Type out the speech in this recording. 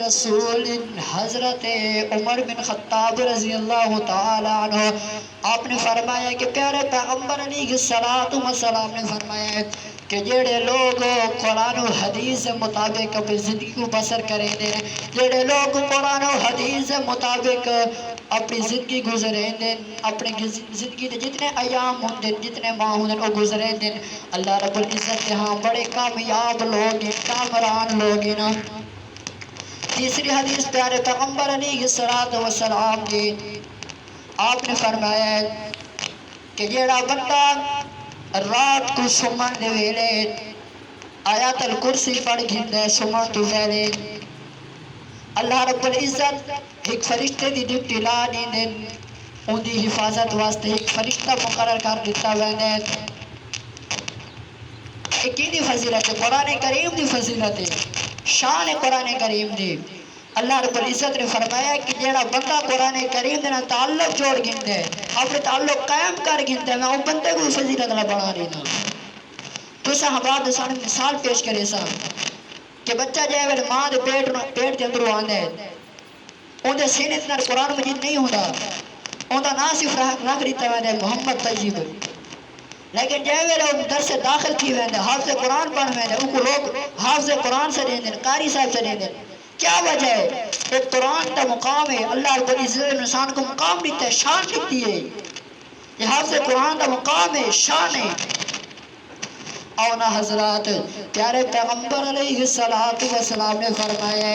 رسول حضرت عمر بن خطاب رضی اللہ تعالی عنہ آپ نے فرمایا کہ پیارے پیغمبر علیہ السلام نے فرمایا کہ جڑے لوگ قرآن و حدیث مطابق اپنی زندگی کو بسر کریں دیں، جڑے لوگ قرآن و حدیث مطابق اپنی زندگی گزریں دیں، اپنی زندگی دے جتنے ایام ہوں دیں، جتنے ماہ ہوں دیں وہ گزریں دیں، اللہ رب العزت کے ہاں بڑے کامیاب لوگ ہیں، کامران لوگ ہیں۔ تیسری حدیث پیارے پیغمبر علیہ السلام کی آپ نے فرمایا کہ جیڑا بندہ رات کو سمن دے ویلے آیات الکرسی پڑھ گھندے سمن تو ویلے اللہ رب العزت ایک فرشتے دی ڈیوٹی لا دیندے، ان دی حفاظت واسطے ایک فرشتہ مقرر کر دیتا ویندے۔ ایک کی دی فضیلت ہے؟ قرآن کریم دی فضیلت ہے، شان قرآن کریم دی۔ اللہ رب العزت نے فرمایا کہ جیڑا بندہ قرآن کریم دینا تعلق جوڑ گھندے، اپنے تعلق قائم کر گھندے، میں ان بندے کو فضیلت نہ بڑھا دینا۔ تو صحابات سامنے مثال پیش کرے سا کہ بچہ جائے ویلے ماں دے پیٹ دے اندروں آندے ان دے سینے دے قرآن مجید نہیں ہوتا، ان دا نام صرف رکھ دیتا ہے محمد طیب، لیکن جائے ویلے ان در سے داخل تھی ویندے حافظ قرآن پڑھ ویندے، ان کو لوگ حافظ قرآن سے دیں دیں، قاری صاحب سے دیں دیں۔ کیا وجہ ہے؟ ایک قرآن کا مقام ہے، اللہ رب العزت نے انسان کو مقام دیتا ہے، شان دیتی ہے، یہ حافظ قرآن کا مقام ہے، شان ہے۔ اونا حضرات پیارے پیغمبر علیہ السلام نے فرمایا